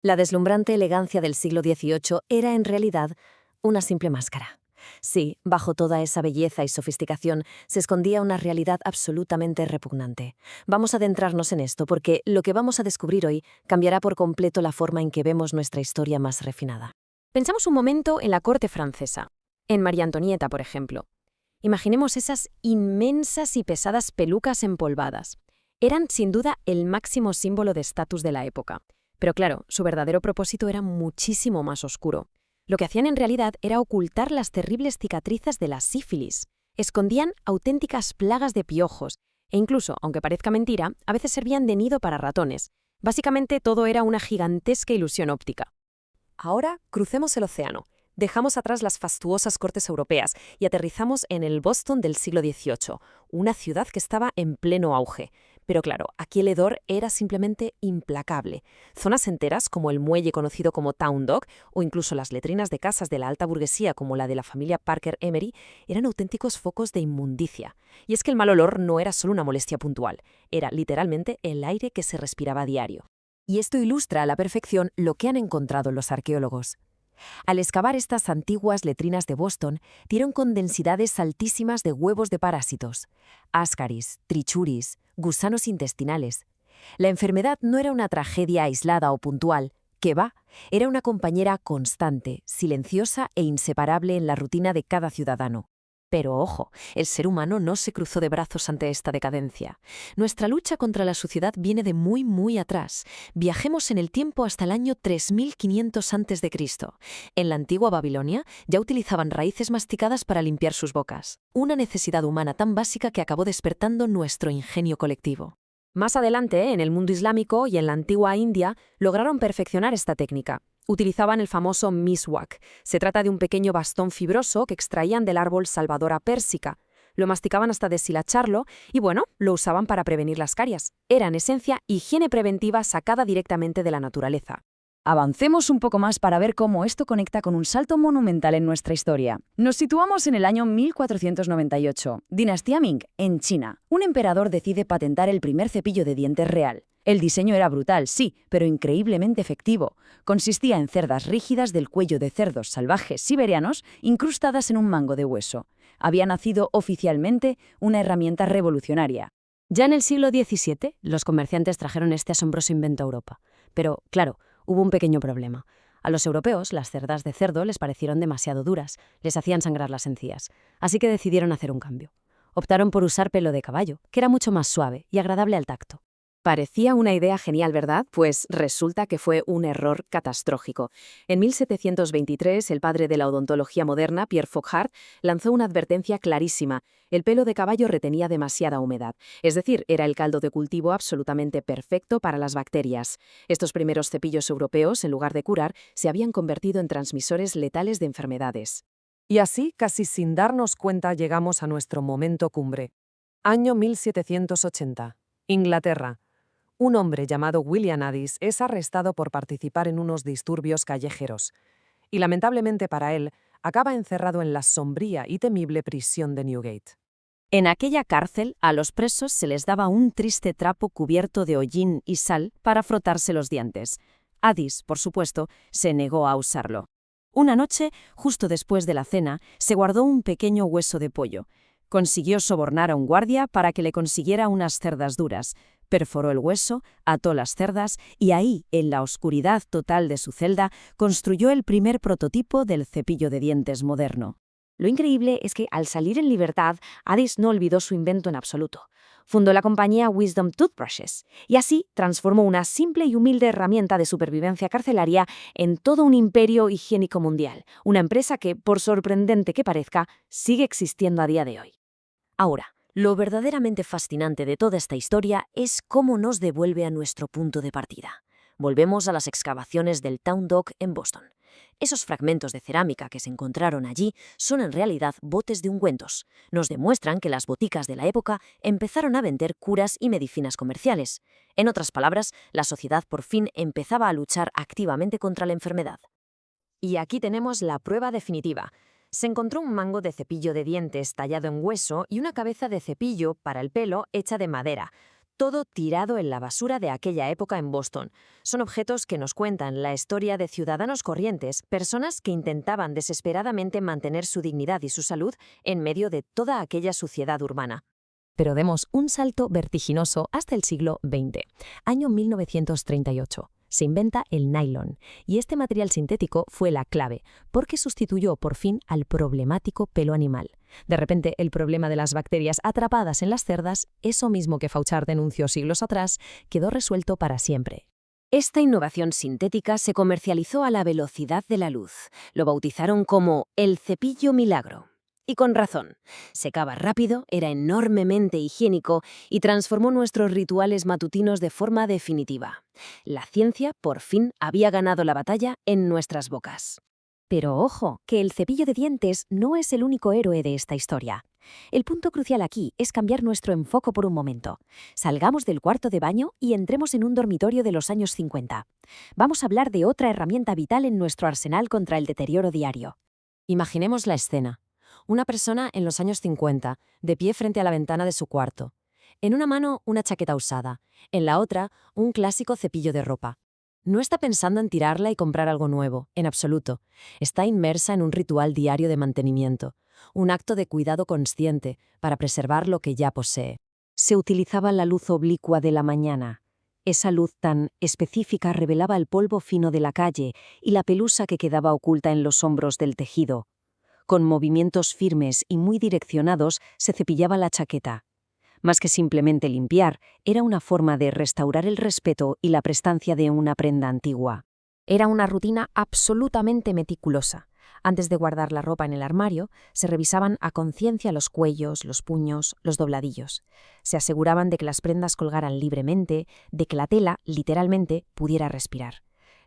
La deslumbrante elegancia del siglo XVIII era en realidad una simple máscara. Sí, bajo toda esa belleza y sofisticación se escondía una realidad absolutamente repugnante. Vamos a adentrarnos en esto porque lo que vamos a descubrir hoy cambiará por completo la forma en que vemos nuestra historia más refinada. Pensamos un momento en la corte francesa, en María Antonieta, por ejemplo. Imaginemos esas inmensas y pesadas pelucas empolvadas. Eran, sin duda, el máximo símbolo de estatus de la época. Pero claro, su verdadero propósito era muchísimo más oscuro. Lo que hacían en realidad era ocultar las terribles cicatrices de la sífilis. Escondían auténticas plagas de piojos e incluso, aunque parezca mentira, a veces servían de nido para ratones. Básicamente todo era una gigantesca ilusión óptica. Ahora crucemos el océano. Dejamos atrás las fastuosas cortes europeas y aterrizamos en el Boston del siglo XVIII, una ciudad que estaba en pleno auge. Pero claro, aquí el hedor era simplemente implacable. Zonas enteras, como el muelle conocido como Town Dock, o incluso las letrinas de casas de la alta burguesía como la de la familia Parker Emery, eran auténticos focos de inmundicia. Y es que el mal olor no era solo una molestia puntual, era literalmente el aire que se respiraba a diario. Y esto ilustra a la perfección lo que han encontrado los arqueólogos. Al excavar estas antiguas letrinas de Boston, dieron con densidades altísimas de huevos de parásitos, ascaris, trichuris, gusanos intestinales. La enfermedad no era una tragedia aislada o puntual, que va, era una compañera constante, silenciosa e inseparable en la rutina de cada ciudadano. Pero ojo, el ser humano no se cruzó de brazos ante esta decadencia. Nuestra lucha contra la suciedad viene de muy, muy atrás. Viajemos en el tiempo hasta el año 3500 a.C. En la antigua Babilonia ya utilizaban raíces masticadas para limpiar sus bocas, una necesidad humana tan básica que acabó despertando nuestro ingenio colectivo. Más adelante, en el mundo islámico y en la antigua India, lograron perfeccionar esta técnica. Utilizaban el famoso miswak. Se trata de un pequeño bastón fibroso que extraían del árbol salvadora pérsica. Lo masticaban hasta deshilacharlo y, bueno, lo usaban para prevenir las caries. Era, en esencia, higiene preventiva sacada directamente de la naturaleza. Avancemos un poco más para ver cómo esto conecta con un salto monumental en nuestra historia. Nos situamos en el año 1498, dinastía Ming, en China. Un emperador decide patentar el primer cepillo de dientes real. El diseño era brutal, sí, pero increíblemente efectivo. Consistía en cerdas rígidas del cuello de cerdos salvajes siberianos incrustadas en un mango de hueso. Había nacido oficialmente una herramienta revolucionaria. Ya en el siglo XVII, los comerciantes trajeron este asombroso invento a Europa. Pero, claro, hubo un pequeño problema. A los europeos, las cerdas de cerdo les parecieron demasiado duras, les hacían sangrar las encías. Así que decidieron hacer un cambio. Optaron por usar pelo de caballo, que era mucho más suave y agradable al tacto. Parecía una idea genial, ¿verdad? Pues resulta que fue un error catastrófico. En 1723, el padre de la odontología moderna, Pierre Fauchard, lanzó una advertencia clarísima. El pelo de caballo retenía demasiada humedad. Es decir, era el caldo de cultivo absolutamente perfecto para las bacterias. Estos primeros cepillos europeos, en lugar de curar, se habían convertido en transmisores letales de enfermedades. Y así, casi sin darnos cuenta, llegamos a nuestro momento cumbre. Año 1780. Inglaterra. Un hombre llamado William Addis es arrestado por participar en unos disturbios callejeros. Y lamentablemente para él, acaba encerrado en la sombría y temible prisión de Newgate. En aquella cárcel, a los presos se les daba un triste trapo cubierto de hollín y sal para frotarse los dientes. Addis, por supuesto, se negó a usarlo. Una noche, justo después de la cena, se guardó un pequeño hueso de pollo. Consiguió sobornar a un guardia para que le consiguiera unas cerdas duras. Perforó el hueso, ató las cerdas y ahí, en la oscuridad total de su celda, construyó el primer prototipo del cepillo de dientes moderno. Lo increíble es que, al salir en libertad, Addis no olvidó su invento en absoluto. Fundó la compañía Wisdom Toothbrushes y así transformó una simple y humilde herramienta de supervivencia carcelaria en todo un imperio higiénico mundial, una empresa que, por sorprendente que parezca, sigue existiendo a día de hoy. Ahora, lo verdaderamente fascinante de toda esta historia es cómo nos devuelve a nuestro punto de partida. Volvemos a las excavaciones del Town Dock en Boston. Esos fragmentos de cerámica que se encontraron allí son en realidad botes de ungüentos. Nos demuestran que las boticas de la época empezaron a vender curas y medicinas comerciales. En otras palabras, la sociedad por fin empezaba a luchar activamente contra la enfermedad. Y aquí tenemos la prueba definitiva. Se encontró un mango de cepillo de dientes tallado en hueso y una cabeza de cepillo para el pelo hecha de madera. todo tirado en la basura de aquella época en Boston. Son objetos que nos cuentan la historia de ciudadanos corrientes, personas que intentaban desesperadamente mantener su dignidad y su salud en medio de toda aquella suciedad urbana. Pero demos un salto vertiginoso hasta el siglo XX, año 1938. Se inventa el nylon, y este material sintético fue la clave, porque sustituyó por fin al problemático pelo animal. De repente, el problema de las bacterias atrapadas en las cerdas, eso mismo que Fauchard denunció siglos atrás, quedó resuelto para siempre. Esta innovación sintética se comercializó a la velocidad de la luz. Lo bautizaron como el cepillo milagro. Y con razón. Secaba rápido, era enormemente higiénico y transformó nuestros rituales matutinos de forma definitiva. La ciencia, por fin, había ganado la batalla en nuestras bocas. Pero ojo, que el cepillo de dientes no es el único héroe de esta historia. El punto crucial aquí es cambiar nuestro enfoque por un momento. Salgamos del cuarto de baño y entremos en un dormitorio de los años 50. Vamos a hablar de otra herramienta vital en nuestro arsenal contra el deterioro diario. Imaginemos la escena. Una persona en los años 50, de pie frente a la ventana de su cuarto. En una mano, una chaqueta usada. En la otra, un clásico cepillo de ropa. No está pensando en tirarla y comprar algo nuevo, en absoluto. Está inmersa en un ritual diario de mantenimiento, un acto de cuidado consciente para preservar lo que ya posee. Se utilizaba la luz oblicua de la mañana. Esa luz tan específica revelaba el polvo fino de la calle y la pelusa que quedaba oculta en los hombros del tejido. Con movimientos firmes y muy direccionados se cepillaba la chaqueta. Más que simplemente limpiar, era una forma de restaurar el respeto y la prestancia de una prenda antigua. Era una rutina absolutamente meticulosa. Antes de guardar la ropa en el armario, se revisaban a conciencia los cuellos, los puños, los dobladillos. Se aseguraban de que las prendas colgaran libremente, de que la tela, literalmente, pudiera respirar.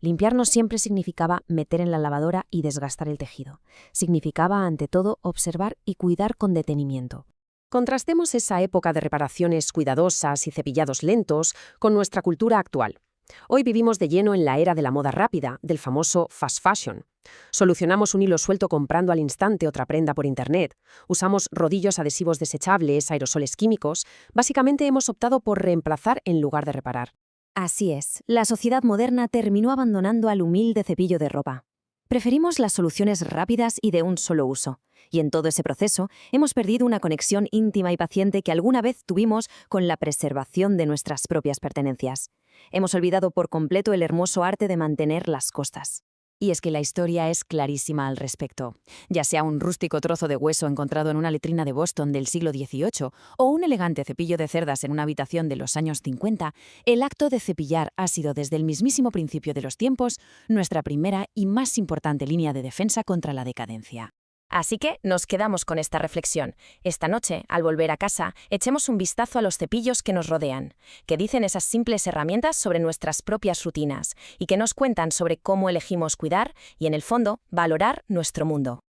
Limpiar no siempre significaba meter en la lavadora y desgastar el tejido. Significaba, ante todo, observar y cuidar con detenimiento. Contrastemos esa época de reparaciones cuidadosas y cepillados lentos con nuestra cultura actual. Hoy vivimos de lleno en la era de la moda rápida, del famoso fast fashion. Solucionamos un hilo suelto comprando al instante otra prenda por internet. Usamos rodillos adhesivos desechables, aerosoles químicos. Básicamente hemos optado por reemplazar en lugar de reparar. Así es, la sociedad moderna terminó abandonando al humilde cepillo de ropa. Preferimos las soluciones rápidas y de un solo uso. Y en todo ese proceso hemos perdido una conexión íntima y paciente que alguna vez tuvimos con la preservación de nuestras propias pertenencias. Hemos olvidado por completo el hermoso arte de mantener las costas. Y es que la historia es clarísima al respecto. Ya sea un rústico trozo de hueso encontrado en una letrina de Boston del siglo XVIII o un elegante cepillo de cerdas en una habitación de los años 50, el acto de cepillar ha sido desde el mismísimo principio de los tiempos nuestra primera y más importante línea de defensa contra la decadencia. Así que nos quedamos con esta reflexión. Esta noche, al volver a casa, echemos un vistazo a los cepillos que nos rodean, que dicen esas simples herramientas sobre nuestras propias rutinas y que nos cuentan sobre cómo elegimos cuidar y, en el fondo, valorar nuestro mundo.